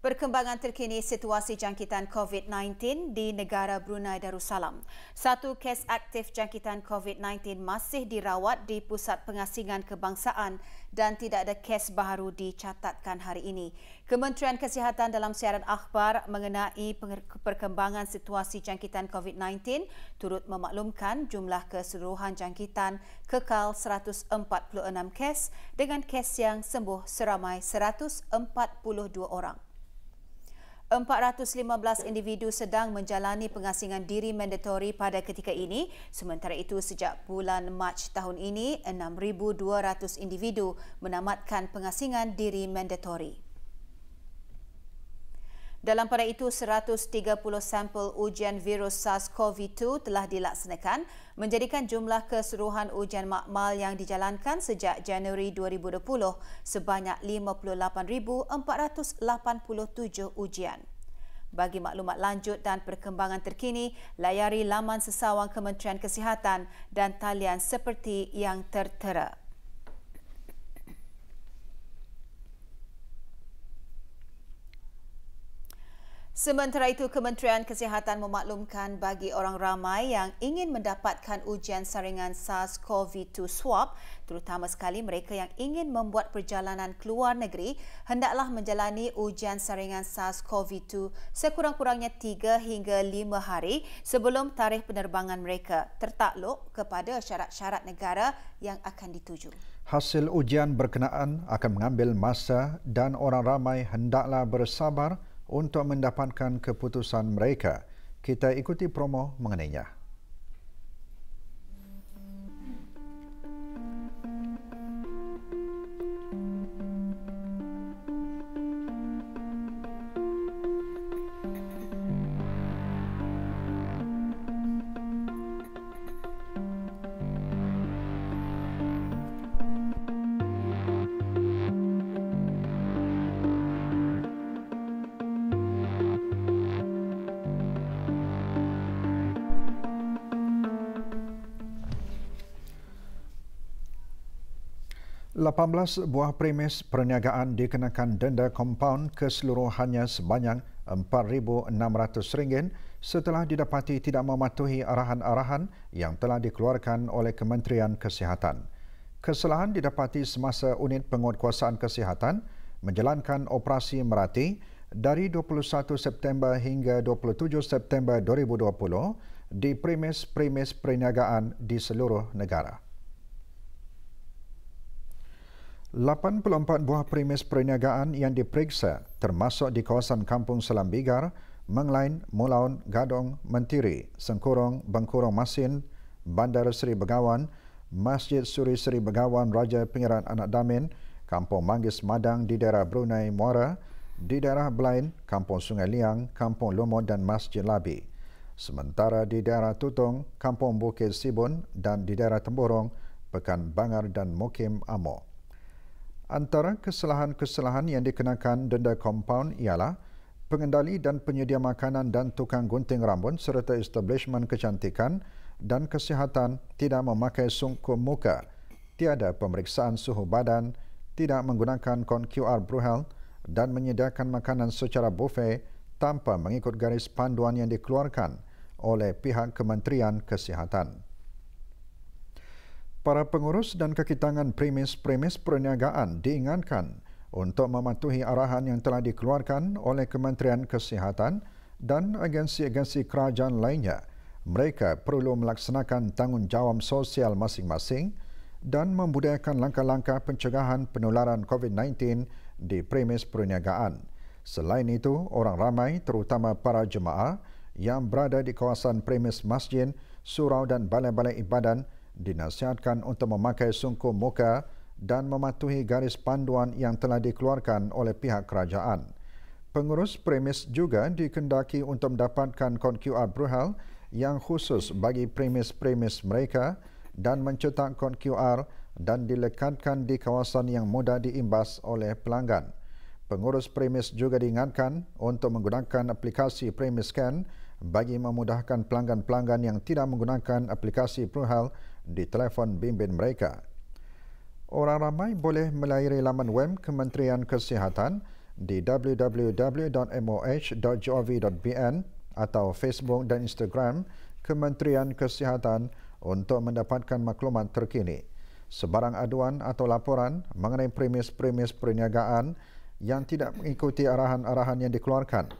Perkembangan terkini situasi jangkitan COVID-19 di negara Brunei Darussalam. Satu kes aktif jangkitan COVID-19 masih dirawat di Pusat Pengasingan Kebangsaan dan tidak ada kes baharu dicatatkan hari ini. Kementerian Kesihatan dalam siaran akhbar mengenai perkembangan situasi jangkitan COVID-19 turut memaklumkan jumlah keseluruhan jangkitan kekal 146 kes dengan kes yang sembuh seramai 142 orang. 415 individu sedang menjalani pengasingan diri mandatori pada ketika ini. Sementara itu, sejak bulan Mac tahun ini, 6,200 individu menamatkan pengasingan diri mandatori. Dalam pada itu, 130 sampel ujian virus SARS-CoV-2 telah dilaksanakan, menjadikan jumlah keseluruhan ujian makmal yang dijalankan sejak Januari 2020 sebanyak 58,487 ujian. Bagi maklumat lanjut dan perkembangan terkini, layari laman sesawang Kementerian Kesihatan dan talian seperti yang tertera. Sementara itu, Kementerian Kesihatan memaklumkan bagi orang ramai yang ingin mendapatkan ujian saringan SARS-CoV-2 swab, terutama sekali mereka yang ingin membuat perjalanan keluar negeri, hendaklah menjalani ujian saringan SARS-CoV-2 sekurang-kurangnya 3 hingga 5 hari sebelum tarikh penerbangan mereka, tertakluk kepada syarat-syarat negara yang akan dituju. Hasil ujian berkenaan akan mengambil masa dan orang ramai hendaklah bersabar untuk mendapatkan keputusan mereka. Kita ikuti promo mengenainya. 18 buah premis perniagaan dikenakan denda kompaun keseluruhannya sebanyak RM4,600 setelah didapati tidak mematuhi arahan-arahan yang telah dikeluarkan oleh Kementerian Kesihatan. Kesalahan didapati semasa unit penguatkuasaan kesihatan menjalankan operasi merati dari 21 September hingga 27 September 2020 di premis-premis perniagaan di seluruh negara. 84 buah premis perniagaan yang diperiksa termasuk di kawasan Kampung Selam Bigar, Menglain, Mulaun, Gadong, Mentiri, Sengkurong, Bengkurong Masin, Bandar Seri Begawan, Masjid Suri Seri Begawan Raja Pengiran Anak Damin, Kampung Manggis Madang di daerah Brunei Muara, di daerah Belain, Kampung Sungai Liang, Kampung Lumut dan Masjid Labi. Sementara di daerah Tutong, Kampung Bukit Sibun dan di daerah Temburong, Pekan Bangar dan Mukim Amo. Antara kesalahan-kesalahan yang dikenakan denda kompaun ialah pengendali dan penyedia makanan dan tukang gunting rambut serta establishmen kecantikan dan kesihatan tidak memakai sungkup muka, tiada pemeriksaan suhu badan, tidak menggunakan kod QR Bruhel dan menyediakan makanan secara buffet tanpa mengikut garis panduan yang dikeluarkan oleh pihak Kementerian Kesihatan. Para pengurus dan kakitangan premis-premis perniagaan diingatkan untuk mematuhi arahan yang telah dikeluarkan oleh Kementerian Kesihatan dan agensi-agensi kerajaan lainnya. Mereka perlu melaksanakan tanggungjawab sosial masing-masing dan membudayakan langkah-langkah pencegahan penularan COVID-19 di premis perniagaan. Selain itu, orang ramai terutama para jemaah yang berada di kawasan premis masjid, surau dan balai-balai ibadat dinasihatkan untuk memakai sungkup muka dan mematuhi garis panduan yang telah dikeluarkan oleh pihak kerajaan. Pengurus premis juga dikendaki untuk mendapatkan kod QR Bruhel yang khusus bagi premis-premis mereka dan mencetak kod QR dan dilekatkan di kawasan yang mudah diimbas oleh pelanggan. Pengurus premis juga diingatkan untuk menggunakan aplikasi Premis Scan bagi memudahkan pelanggan-pelanggan yang tidak menggunakan aplikasi Bruhel di telefon bimbit mereka. Orang ramai boleh melayari laman web Kementerian Kesihatan di www.moh.gov.bn atau Facebook dan Instagram Kementerian Kesihatan untuk mendapatkan maklumat terkini. Sebarang aduan atau laporan mengenai premis-premis perniagaan yang tidak mengikuti arahan-arahan yang dikeluarkan,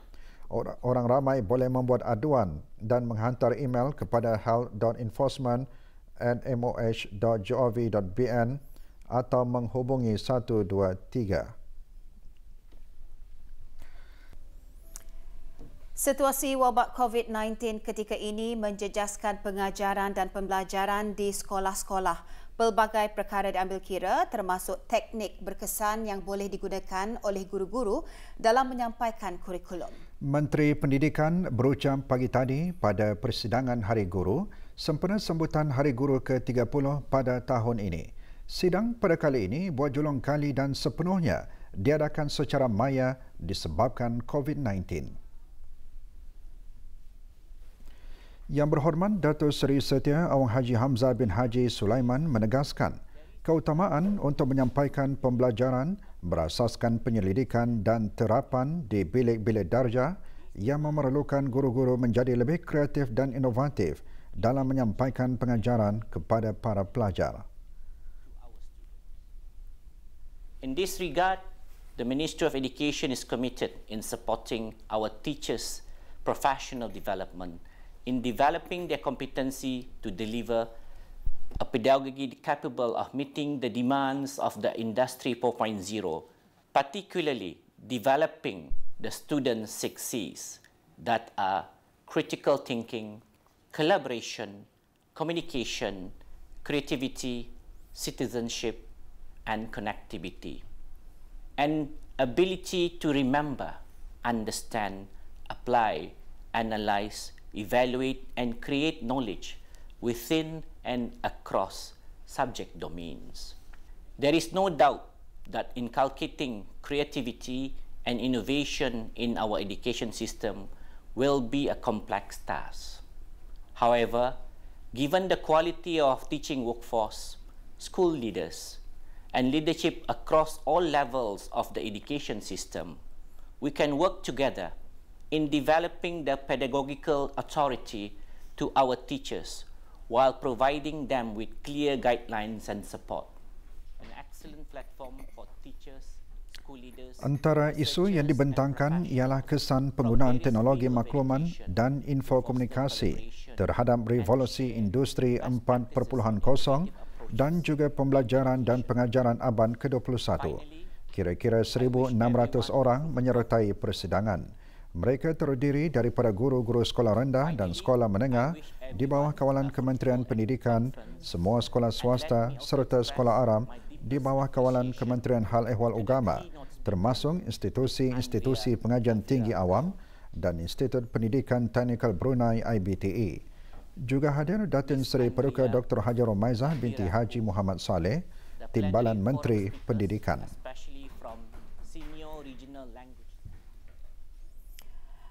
orang ramai boleh membuat aduan dan menghantar email kepada health.enforcement@moh.gov.bn atau menghubungi 123. Situasi wabak COVID-19 ketika ini menjejaskan pengajaran dan pembelajaran di sekolah-sekolah. Pelbagai perkara diambil kira termasuk teknik berkesan yang boleh digunakan oleh guru-guru dalam menyampaikan kurikulum. Menteri Pendidikan berucap pagi tadi pada persidangan Hari Guru sempena sambutan Hari Guru ke-30 pada tahun ini. Sidang pada kali ini berjulung kali dan sepenuhnya diadakan secara maya disebabkan COVID-19. Yang Berhormat Datuk Seri Setia Awang Haji Hamzah bin Haji Sulaiman menegaskan keutamaan untuk menyampaikan pembelajaran berasaskan penyelidikan dan terapan di bilik-bilik darjah yang memerlukan guru-guru menjadi lebih kreatif dan inovatif dalam menyampaikan pengajaran kepada para pelajar. In this regard, the Ministry of Education is committed in supporting our teachers' professional development in developing their competency to deliver a pedagogy capable of meeting the demands of the Industry 4.0, particularly developing the students' 6 Cs that are critical thinking, collaboration, communication, creativity, citizenship, and connectivity, and ability to remember, understand, apply, analyze, evaluate and create knowledge within and across subject domains. There is no doubt that inculcating creativity and innovation in our education system will be a complex task. However, given the quality of teaching workforce, school leaders, and leadership across all levels of the education system, we can work together in developing the pedagogical authority to our teachers while providing them with clear guidelines and support. An excellent platform for teachers, school leaders. Antara isu yang dibentangkan ialah kesan penggunaan teknologi makluman dan infokomunikasi terhadap revolusi industri 4.0 dan juga pembelajaran dan pengajaran abad ke-21. Kira-kira 1,600 orang menyertai persidangan. Mereka terdiri daripada guru-guru sekolah rendah dan sekolah menengah di bawah kawalan Kementerian Pendidikan, semua sekolah swasta serta sekolah Aram di bawah kawalan Kementerian Hal Ehwal Agama, termasuk institusi-institusi pengajian tinggi awam dan Institut Pendidikan Teknikal Brunei IBTE. Juga hadir Datin Seri Paduka Dr. Haji Romaizah binti Haji Muhammad Saleh, Timbalan Menteri Pendidikan.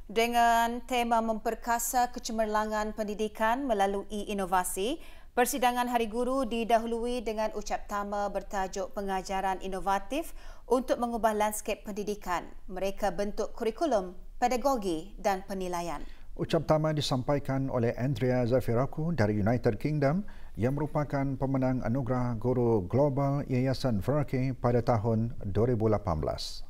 Dengan tema memperkasa kecemerlangan pendidikan melalui inovasi, persidangan Hari Guru didahului dengan ucap tama bertajuk Pengajaran Inovatif untuk mengubah lanskap pendidikan. Mereka bentuk kurikulum, pedagogi dan penilaian. Ucap tama disampaikan oleh Andrea Zafiraku dari United Kingdom yang merupakan pemenang anugerah guru global Yayasan Verke pada tahun 2018.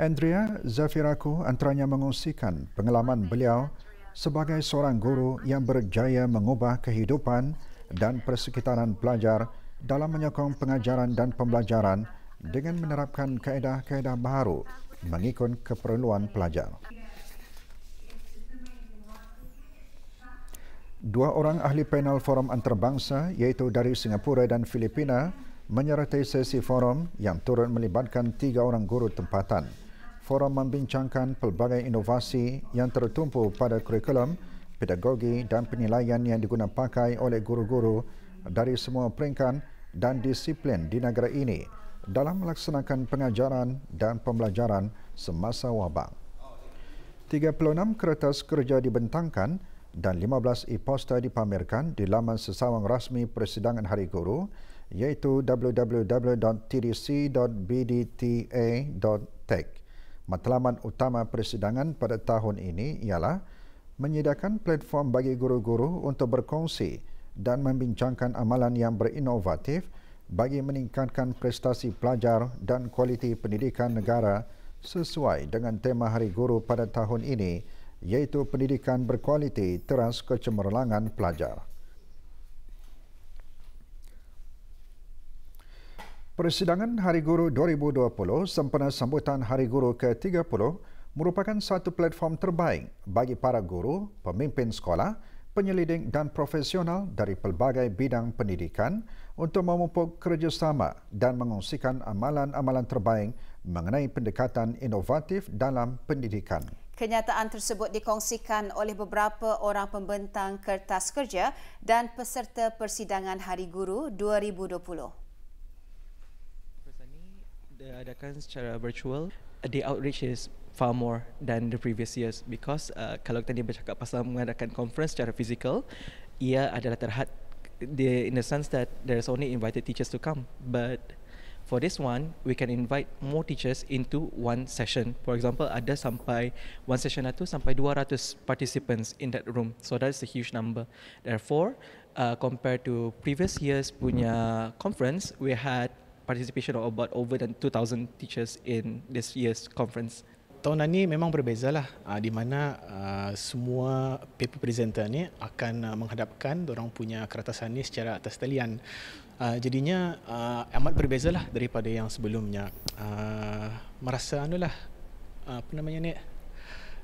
Andrea Zafiraku antaranya mengongsikan pengalaman beliau sebagai seorang guru yang berjaya mengubah kehidupan dan persekitaran pelajar dalam menyokong pengajaran dan pembelajaran dengan menerapkan kaedah-kaedah baharu mengikut keperluan pelajar. 2 orang ahli panel forum antarabangsa iaitu dari Singapura dan Filipina menyertai sesi forum yang turut melibatkan 3 orang guru tempatan. Forum membincangkan pelbagai inovasi yang tertumpu pada kurikulum, pedagogi dan penilaian yang digunakan pakai oleh guru-guru dari semua peringkat dan disiplin di negara ini dalam melaksanakan pengajaran dan pembelajaran semasa wabak. 36 kertas kerja dibentangkan dan 15 e-posta dipamerkan di laman sesawang rasmi persidangan Hari Guru iaitu www.tdc.bdta.tech. Matlamat utama persidangan pada tahun ini ialah menyediakan platform bagi guru-guru untuk berkongsi dan membincangkan amalan yang berinovatif bagi meningkatkan prestasi pelajar dan kualiti pendidikan negara sesuai dengan tema Hari Guru pada tahun ini, iaitu pendidikan berkualiti teras kecemerlangan pelajar. Persidangan Hari Guru 2020 sempena sambutan Hari Guru ke-30 merupakan satu platform terbaik bagi para guru, pemimpin sekolah, penyelidik dan profesional dari pelbagai bidang pendidikan untuk memupuk kerjasama dan mengongsikan amalan-amalan terbaik mengenai pendekatan inovatif dalam pendidikan. Kenyataan tersebut dikongsikan oleh beberapa orang pembentang kertas kerja dan peserta persidangan Hari Guru 2020. Diadakan secara virtual, the outreach is far more than the previous years because kalau tadi bercakap pasal mengadakan conference secara fizikal, ia adalah terhad in the sense that there's only invited teachers to come, but for this one we can invite more teachers into one session. For example, ada sampai one session itu sampai 200 participants in that room, so that's a huge number. Therefore, compared to previous years punya conference, we had participation of about over than 2,000 teachers in this year's conference. Tahun ini memang berbezalah di mana semua paper presenter ni akan menghadapkan orang punya keretasan ni secara atas talian. Jadinya amat berbezalah daripada yang sebelumnya. Merasa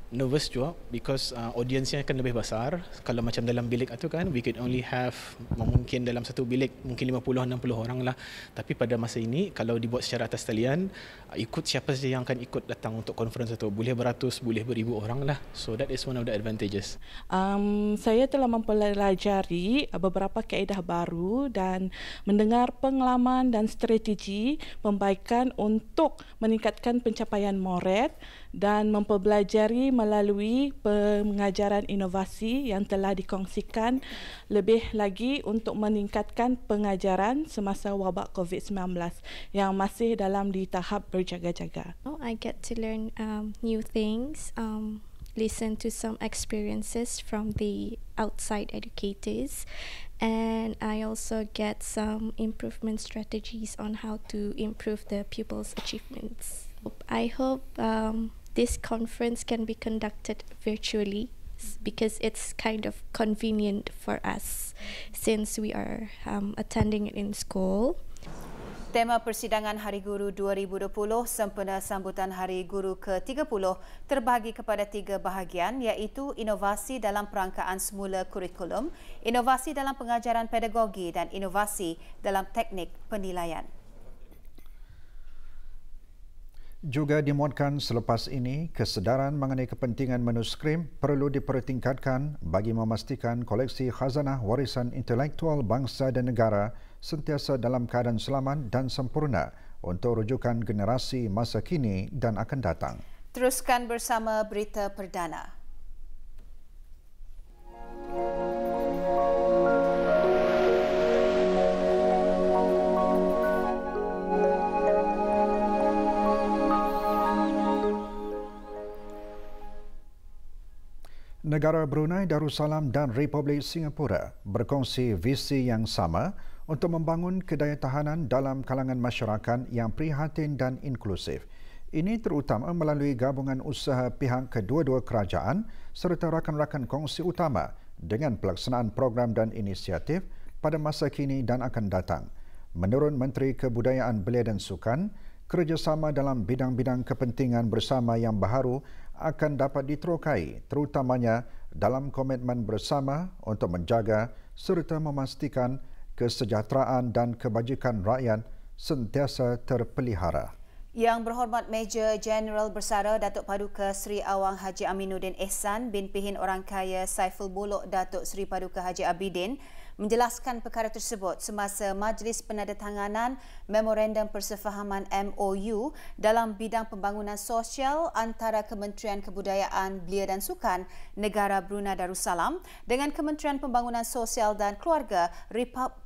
nervous juga because audiensnya akan lebih besar. Kalau macam dalam bilik itu kan, we could only have mungkin dalam satu bilik mungkin 50-60 orang lah. Tapi pada masa ini kalau dibuat secara atas talian, ikut siapa saja yang akan ikut datang untuk conference itu. Boleh beratus, boleh beribu orang lah. So that is one of the advantages. Saya telah mempelajari beberapa kaedah baru dan mendengar pengalaman dan strategi pembaikan untuk meningkatkan pencapaian murid dan mempelajari melalui pengajaran inovasi yang telah dikongsikan lebih lagi untuk meningkatkan pengajaran semasa wabak COVID-19 yang masih dalam di tahap berjaga-jaga. I get to learn new things, listen to some experiences from the outside educators, and I also get some improvement strategies on how to improve the pupils' achievements. I hope this conference can be conducted virtually because it's kind of convenient for us since we are attending it in school. Tema persidangan Hari Guru 2020 sempena sambutan Hari Guru ke-30 terbahagi kepada 3 bahagian, iaitu inovasi dalam perangkaan semula kurikulum, inovasi dalam pengajaran pedagogi dan inovasi dalam teknik penilaian. Juga dimuatkan selepas ini, kesedaran mengenai kepentingan manuskrip perlu dipertingkatkan bagi memastikan koleksi khazanah warisan intelektual bangsa dan negara sentiasa dalam keadaan selamat dan sempurna untuk rujukan generasi masa kini dan akan datang. Teruskan bersama berita perdana. Negara Brunei Darussalam dan Republik Singapura berkongsi visi yang sama untuk membangun kedayatahanan dalam kalangan masyarakat yang prihatin dan inklusif. Ini terutama melalui gabungan usaha pihak kedua-dua kerajaan serta rakan-rakan kongsi utama dengan pelaksanaan program dan inisiatif pada masa kini dan akan datang. Menurut Menteri Kebudayaan Belia dan Sukan, kerjasama dalam bidang-bidang kepentingan bersama yang baharu akan dapat diterokai terutamanya dalam komitmen bersama untuk menjaga serta memastikan kesejahteraan dan kebajikan rakyat sentiasa terpelihara. Yang Berhormat Major Jeneral Bersara Datuk Paduka Seri Awang Haji Aminuddin Ehsan bin Pihin Orang Kaya Saiful Buluk Datuk Seri Paduka Haji Abidin menjelaskan perkara tersebut semasa Majlis Penandatanganan Memorandum Persefahaman MOU dalam bidang pembangunan sosial antara Kementerian Kebudayaan, Belia dan Sukan Negara Brunei Darussalam dengan Kementerian Pembangunan Sosial dan Keluarga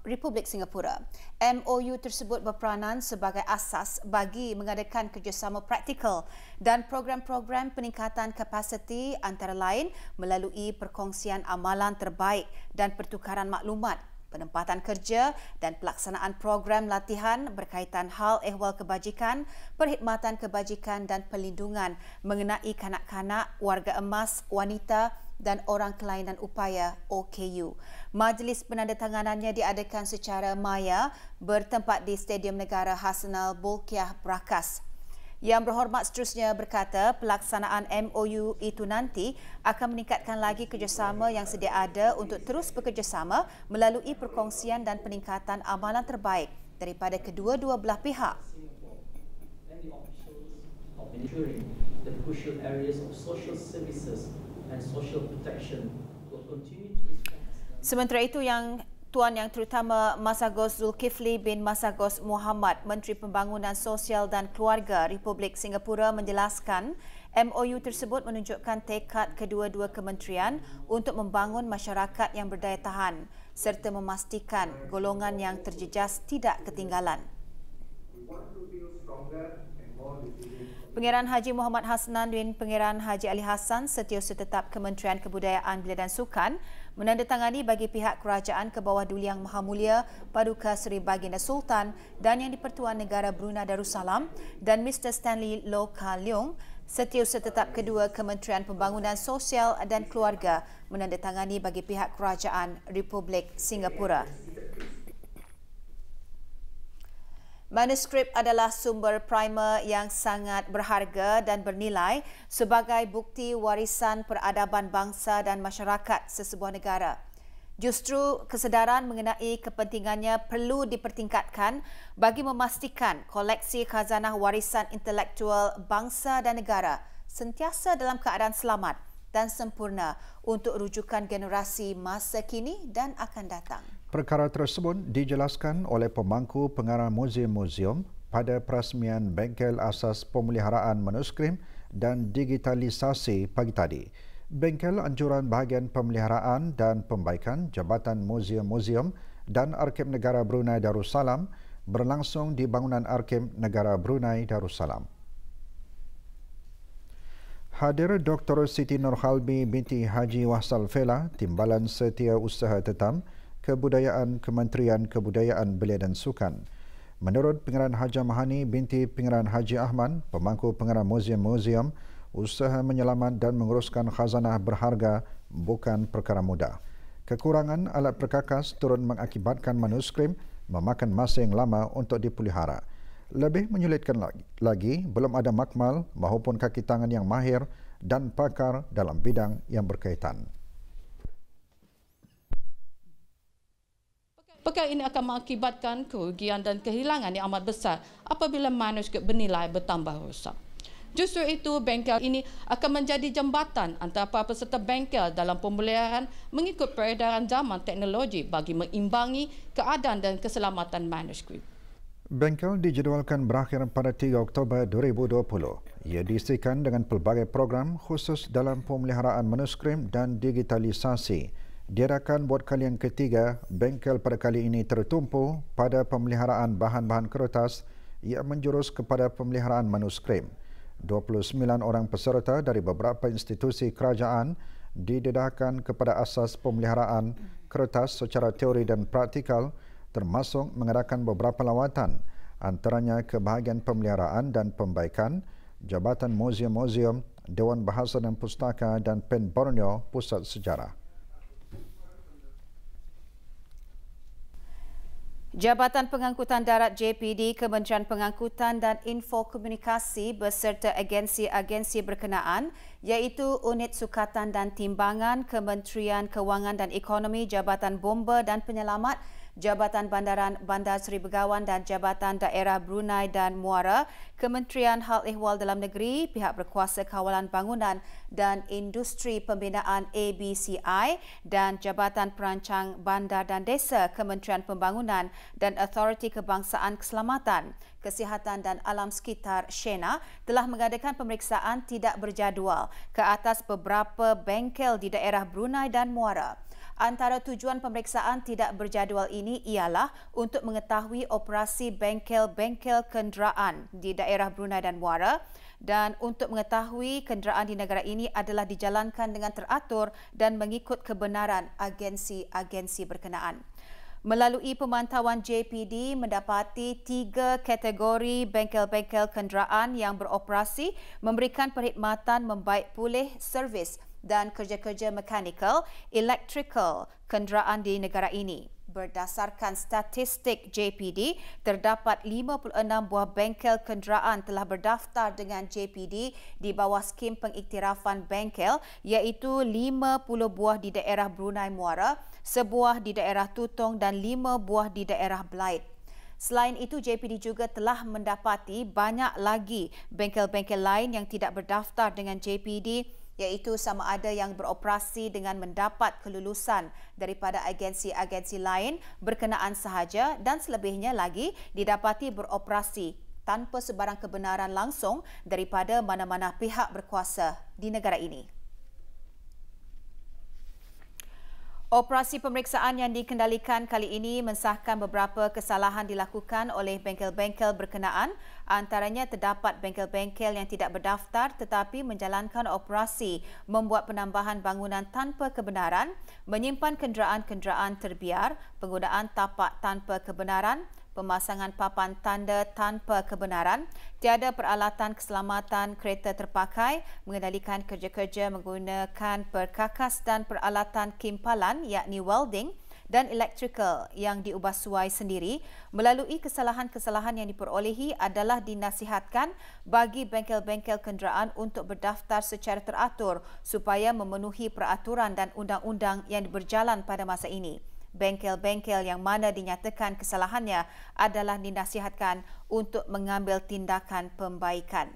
Republik Singapura. MOU tersebut berperanan sebagai asas bagi mengadakan kerjasama praktikal dan program-program peningkatan kapasiti antara lain melalui perkongsian amalan terbaik dan pertukaran maklumat, penempatan kerja dan pelaksanaan program latihan berkaitan hal ehwal kebajikan, perkhidmatan kebajikan dan perlindungan mengenai kanak-kanak, warga emas, wanita dan orang kelainan upaya OKU. Majlis penandatanganannya diadakan secara maya bertempat di Stadium Negara Hasanal Bolkiah Brakas. Yang berhormat seterusnya berkata pelaksanaan MOU itu nanti akan meningkatkan lagi kerjasama yang sedia ada untuk terus bekerjasama melalui perkongsian dan peningkatan amalan terbaik daripada kedua-dua belah pihak. The crucial areas of social services and social protection will continue to be strengthened. Sementara itu Tuan Yang Terutama Masagos Zulkifli bin Masagos Muhammad, Menteri Pembangunan Sosial dan Keluarga Republik Singapura menjelaskan MOU tersebut menunjukkan tekad kedua-dua kementerian untuk membangun masyarakat yang berdaya tahan serta memastikan golongan yang terjejas tidak ketinggalan. Pengeran Haji Muhammad Hasnan bin Pengeran Haji Ali Hassan, Setiausaha Tetap Kementerian Kebudayaan, Belia dan Sukan, menandatangani bagi pihak kerajaan ke bawah Duli Yang Maha Mulia Paduka Seri Baginda Sultan dan Yang di-Pertuan Negara Brunei Darussalam dan Mr. Stanley Loh Ka Leong, Setiausaha Tetap kedua Kementerian Pembangunan Sosial dan Keluarga, menandatangani bagi pihak kerajaan Republik Singapura. Manuskrip adalah sumber primer yang sangat berharga dan bernilai sebagai bukti warisan peradaban bangsa dan masyarakat sesebuah negara. Justru kesedaran mengenai kepentingannya perlu dipertingkatkan bagi memastikan koleksi khazanah warisan intelektual bangsa dan negara sentiasa dalam keadaan selamat dan sempurna untuk rujukan generasi masa kini dan akan datang. Perkara tersebut dijelaskan oleh pemangku pengarah muzium-muzium pada perasmian Bengkel Asas Pemeliharaan Manuskrip dan Digitalisasi pagi tadi. Bengkel anjuran bahagian pemeliharaan dan pembaikan Jabatan Muzium-Muzium dan Arkib Negara Brunei Darussalam berlangsung di bangunan Arkib Negara Brunei Darussalam. Hadir Dr. Siti Nurhalbi binti Haji Wahsal Fela, Timbalan Setiausaha Tetap Kebudayaan Kementerian Kebudayaan, Belia dan Sukan. Menurut Pengeran Haja Mahani binti Pengeran Haji Ahmad, pemangku pengarah muzium-muzium, usaha menyelamat dan menguruskan khazanah berharga bukan perkara mudah. Kekurangan alat perkakas turut mengakibatkan manuskrip memakan masa yang lama untuk dipelihara. Lebih menyulitkan lagi, belum ada makmal maupun kaki tangan yang mahir dan pakar dalam bidang yang berkaitan. Perkara ini akan mengakibatkan kerugian dan kehilangan yang amat besar apabila manuskrip bernilai bertambah rosak. Justru itu, bengkel ini akan menjadi jambatan antara para peserta bengkel dalam pemeliharaan mengikut peredaran zaman teknologi bagi mengimbangi keadaan dan keselamatan manuskrip. Bengkel dijadualkan berakhir pada 3 Oktober 2020. Ia diisikan dengan pelbagai program khusus dalam pemeliharaan manuskrip dan digitalisasi. Diadakan buat kali yang ketiga, bengkel pada kali ini tertumpu pada pemeliharaan bahan-bahan kertas yang menjurus kepada pemeliharaan manuskrip. 29 orang peserta dari beberapa institusi kerajaan didedahkan kepada asas pemeliharaan kertas secara teori dan praktikal, termasuk mengadakan beberapa lawatan, antaranya ke bahagian pemeliharaan dan pembaikan, Jabatan Muzium-Muzium, Dewan Bahasa dan Pustaka dan Pen Borneo Pusat Sejarah. Jabatan Pengangkutan Darat JPD, Kementerian Pengangkutan dan Infokomunikasi beserta agensi-agensi berkenaan iaitu Unit Sukatan dan Timbangan, Kementerian Kewangan dan Ekonomi, Jabatan Bomba dan Penyelamat Jabatan Bandaran Bandar Seri Begawan dan Jabatan Daerah Brunei dan Muara, Kementerian Hal Ehwal Dalam Negeri, Pihak Berkuasa Kawalan Bangunan dan Industri Pembinaan ABCI dan Jabatan Perancang Bandar dan Desa, Kementerian Pembangunan dan Authoriti Kebangsaan Keselamatan, Kesihatan dan Alam Sekitar (SHENA) telah mengadakan pemeriksaan tidak berjadual ke atas beberapa bengkel di daerah Brunei dan Muara. Antara tujuan pemeriksaan tidak berjadual ini ialah untuk mengetahui operasi bengkel-bengkel kenderaan di daerah Brunei dan Muara dan untuk mengetahui kenderaan di negara ini adalah dijalankan dengan teratur dan mengikut kebenaran agensi-agensi berkenaan. Melalui pemantauan JPD mendapati 3 kategori bengkel-bengkel kenderaan yang beroperasi memberikan perkhidmatan membaik pulih servis dan kerja-kerja mekanikal, elektrikal kenderaan di negara ini. Berdasarkan statistik JPD, terdapat 56 buah bengkel kenderaan telah berdaftar dengan JPD di bawah skim pengiktirafan bengkel iaitu 50 buah di daerah Brunei Muara, sebuah di daerah Tutong dan 5 buah di daerah Blaid. Selain itu, JPD juga telah mendapati banyak lagi bengkel-bengkel lain yang tidak berdaftar dengan JPD iaitu sama ada yang beroperasi dengan mendapat kelulusan daripada agensi-agensi lain berkenaan sahaja dan selebihnya lagi didapati beroperasi tanpa sebarang kebenaran langsung daripada mana-mana pihak berkuasa di negara ini. Operasi pemeriksaan yang dikendalikan kali ini mensahkan beberapa kesalahan dilakukan oleh bengkel-bengkel berkenaan. Antaranya terdapat bengkel-bengkel yang tidak berdaftar tetapi menjalankan operasi membuat penambahan bangunan tanpa kebenaran, menyimpan kenderaan-kenderaan terbiar, penggunaan tapak tanpa kebenaran, pemasangan papan tanda tanpa kebenaran, tiada peralatan keselamatan kereta terpakai, mengendalikan kerja-kerja menggunakan perkakas dan peralatan kimpalan yakni welding dan elektrikal yang diubah suai sendiri. Melalui kesalahan-kesalahan yang diperolehi adalah dinasihatkan bagi bengkel-bengkel kenderaan untuk berdaftar secara teratur supaya memenuhi peraturan dan undang-undang yang berjalan pada masa ini. Bengkel-bengkel yang mana dinyatakan kesalahannya adalah dinasihatkan untuk mengambil tindakan pembaikan.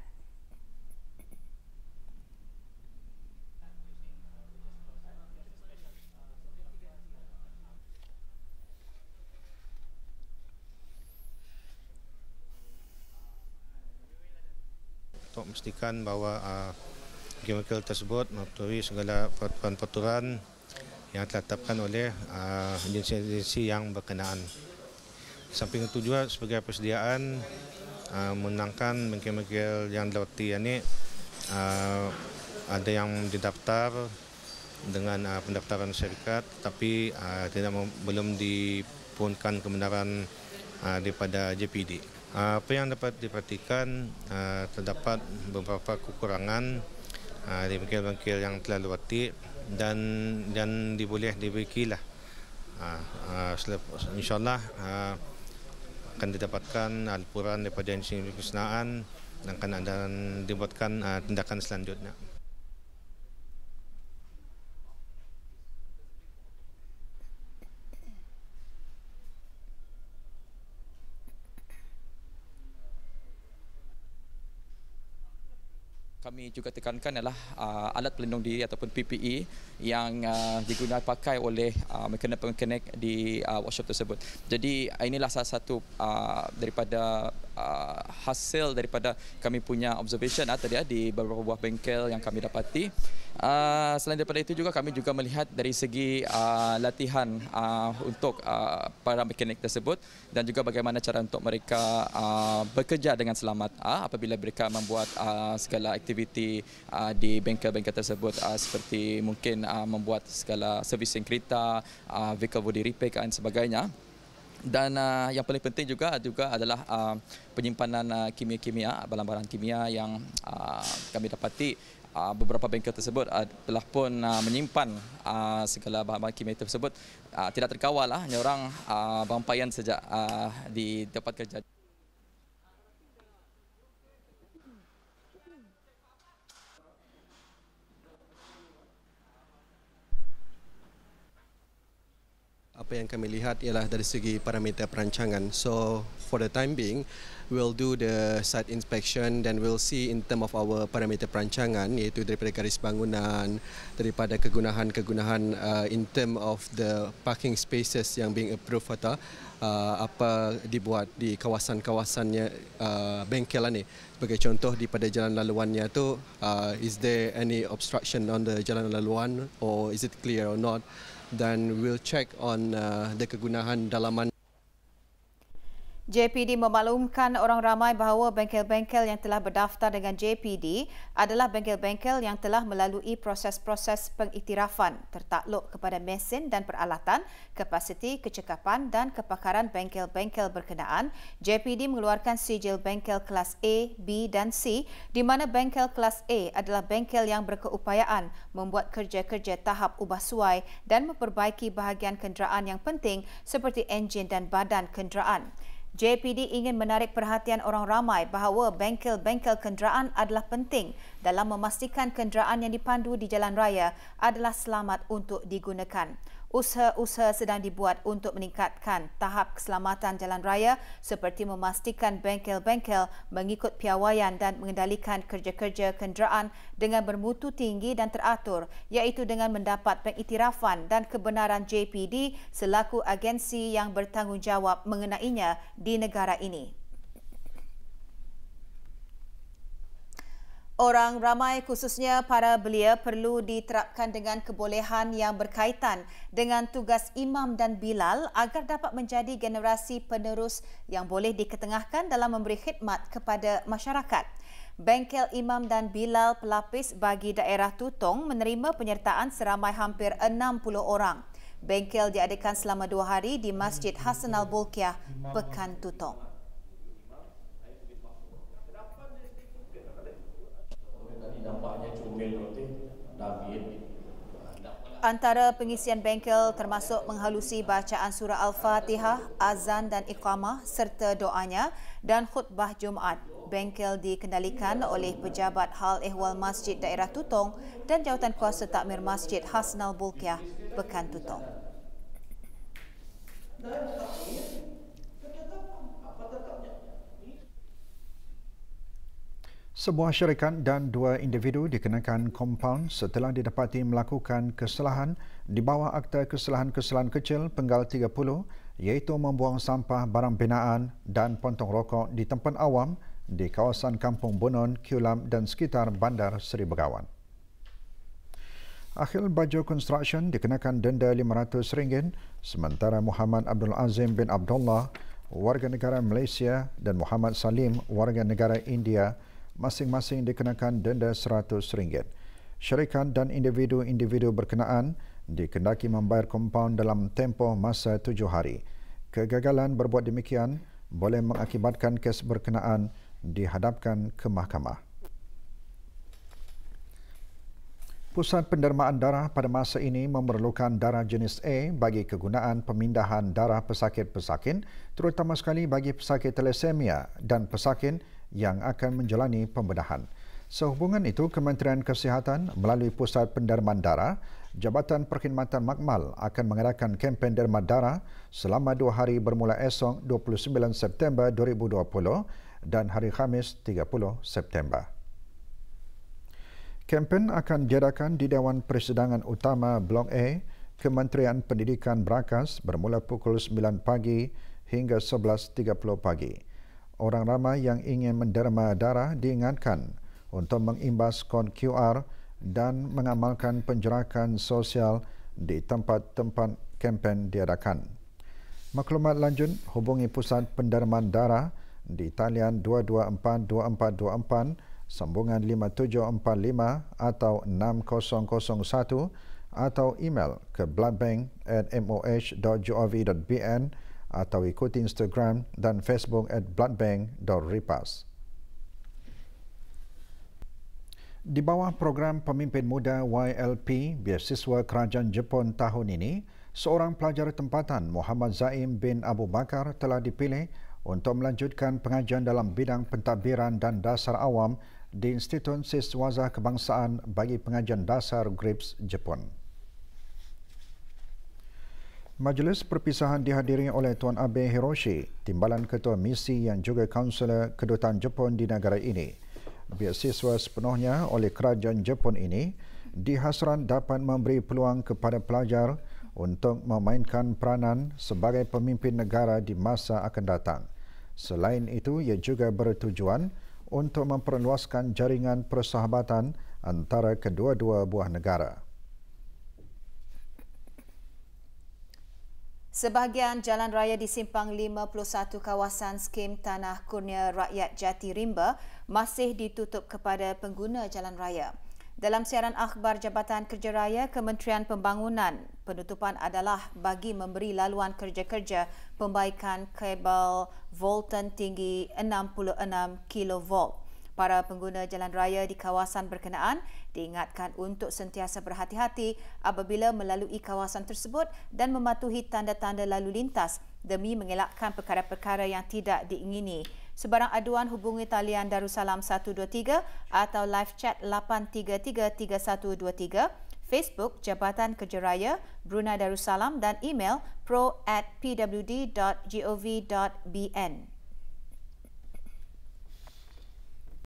Untuk memastikan bahawa bengkel tersebut mematuhi segala peraturan yang telah ditetapkan oleh agensi-agensi yang berkenaan. Samping itu juga sebagai persediaan menangkan bengkel-bengkel yang dilewati ini ada yang didaftar dengan pendaftaran syarikat tapi belum dipunkan kebenaran daripada JPD. Apa yang dapat diperhatikan terdapat beberapa kekurangan di bengkel-bengkel yang telah dilewati dan diboleh diberikilah. InsyaAllah akan didapatkan laporan daripada agensi kesenaan dan dibuatkan tindakan selanjutnya. Kami juga tekankan adalah alat pelindung diri ataupun PPE yang digunakan pakai oleh mekanik-mekanik di workshop tersebut. Jadi inilah salah satu daripada hasil daripada kami punya observation tadi di beberapa buah bengkel yang kami dapati. Selain daripada itu juga kami juga melihat dari segi latihan untuk para mekanik tersebut dan juga bagaimana cara untuk mereka bekerja dengan selamat apabila mereka membuat segala aktiviti di bengkel-bengkel tersebut seperti mungkin membuat segala servicing kereta, vehicle body repair dan sebagainya. Dan yang paling penting juga adalah penyimpanan kimia-kimia, barang-barang kimia yang kami dapati beberapa bengkel tersebut telah pun menyimpan segala bahan-bahan kimia tersebut tidak terkawal hanya orang bampayan sejak di tempat kerja. Apa yang kami lihat ialah dari segi parameter perancangan. So for the time being, we'll do the site inspection dan we'll see in term of our parameter perancangan, iaitu daripada garis bangunan, daripada kegunahan in term of the parking spaces yang being approved atau apa dibuat di kawasan-kawasannya bengkel ni. Sebagai contoh daripada jalan laluannya tu, is there any obstruction on the jalan laluan or is it clear or not? Dan we'll check on the kegunaan dalaman. JPD memaklumkan orang ramai bahawa bengkel-bengkel yang telah berdaftar dengan JPD adalah bengkel-bengkel yang telah melalui proses-proses pengiktirafan tertakluk kepada mesin dan peralatan, kapasiti, kecekapan dan kepakaran bengkel-bengkel berkenaan. JPD mengeluarkan sijil bengkel kelas A, B dan C, di mana bengkel kelas A adalah bengkel yang berkeupayaan membuat kerja-kerja tahap ubah suai dan memperbaiki bahagian kenderaan yang penting seperti enjin dan badan kenderaan. JPD ingin menarik perhatian orang ramai bahawa bengkel-bengkel kenderaan adalah penting dalam memastikan kenderaan yang dipandu di jalan raya adalah selamat untuk digunakan. Usaha-usaha sedang dibuat untuk meningkatkan tahap keselamatan jalan raya seperti memastikan bengkel-bengkel mengikut piawaian dan mengendalikan kerja-kerja kenderaan dengan bermutu tinggi dan teratur, iaitu dengan mendapat pengiktirafan dan kebenaran JPD selaku agensi yang bertanggungjawab mengenainya di negara ini. Orang ramai khususnya para belia perlu diterapkan dengan kebolehan yang berkaitan dengan tugas imam dan bilal agar dapat menjadi generasi penerus yang boleh diketengahkan dalam memberi khidmat kepada masyarakat. Bengkel imam dan bilal pelapis bagi daerah Tutong menerima penyertaan seramai hampir 60 orang. Bengkel diadakan selama 2 hari di Masjid Hasan Al-Bolkiah, Pekan Tutong. Antara pengisian bengkel termasuk menghalusi bacaan surah Al-Fatihah, azan dan iqamah serta doanya dan khutbah Jumaat. Bengkel dikendalikan oleh Pejabat Hal Ehwal Masjid Daerah Tutong dan Jawatan Kuasa Takmir Masjid Hasan Al-Bolkiah, Pekan Tutong. Sebuah syarikat dan 2 individu dikenakan kompaun setelah didapati melakukan kesalahan di bawah Akta Kesalahan-Kesalahan Kecil Penggal 30 iaitu membuang sampah barang binaan dan pontong rokok di tempat awam di kawasan Kampung Bunon, Kulam dan sekitar Bandar Seri Begawan. Akhil Baju Construction dikenakan denda RM500 sementara Muhammad Abdul Azim bin Abdullah, warga negara Malaysia dan Muhammad Salim, warga negara India masing-masing dikenakan denda RM100. Syarikat dan individu-individu berkenaan dikendaki membayar kompaun dalam tempoh masa 7 hari. Kegagalan berbuat demikian boleh mengakibatkan kes berkenaan dihadapkan ke mahkamah. Pusat pendermaan darah pada masa ini memerlukan darah jenis A bagi kegunaan pemindahan darah pesakit-pesakit, terutama sekali bagi pesakit thalassemia dan pesakit yang akan menjalani pembedahan. Sehubungan itu, Kementerian Kesihatan melalui Pusat Pendermaan Darah, Jabatan Perkhidmatan Makmal akan mengadakan kempen derma darah selama 2 hari bermula esok 29 September 2020 dan hari Khamis 30 September. Kempen akan diadakan di Dewan Persidangan Utama Blok A, Kementerian Pendidikan Berakas bermula pukul 9 pagi hingga 11.30 pagi. Orang ramai yang ingin menderma darah diingatkan untuk mengimbas kod QR dan mengamalkan penjarakan sosial di tempat-tempat kempen diadakan. Maklumat lanjut hubungi Pusat Pendermaan Darah di talian 224-2424, sambungan 5745 atau 6001 atau email ke bloodbank@moh.gov.bn atau ikuti Instagram dan Facebook @bloodbank.ripas. Di bawah program Pemimpin Muda YLP Beasiswa Kerajaan Jepun tahun ini, seorang pelajar tempatan Muhammad Zaim bin Abu Bakar telah dipilih untuk melanjutkan pengajian dalam bidang pentadbiran dan dasar awam di Institut Siswaza Kebangsaan bagi Pengajian Dasar GRIPS Jepun. Majlis perpisahan dihadiri oleh Tuan Abe Hiroshi, Timbalan Ketua Misi yang juga Kaunselor Kedutaan Jepun di negara ini. Beasiswa sepenuhnya oleh kerajaan Jepun ini dihasrat dapat memberi peluang kepada pelajar untuk memainkan peranan sebagai pemimpin negara di masa akan datang. Selain itu, ia juga bertujuan untuk memperluaskan jaringan persahabatan antara kedua-dua buah negara. Sebahagian jalan raya di Simpang 51 kawasan skim Tanah Kurnia Rakyat Jati Rimba masih ditutup kepada pengguna jalan raya. Dalam siaran akhbar Jabatan Kerja Raya Kementerian Pembangunan, penutupan adalah bagi memberi laluan kerja-kerja pembaikan kabel voltan tinggi 66 kV. Para pengguna jalan raya di kawasan berkenaan diingatkan untuk sentiasa berhati-hati apabila melalui kawasan tersebut dan mematuhi tanda-tanda lalu lintas demi mengelakkan perkara-perkara yang tidak diingini. Sebarang aduan hubungi talian Darussalam 123 atau live chat 8333123, Facebook Jabatan Kerja Raya Brunei Darussalam dan email pro@pwd.gov.bn.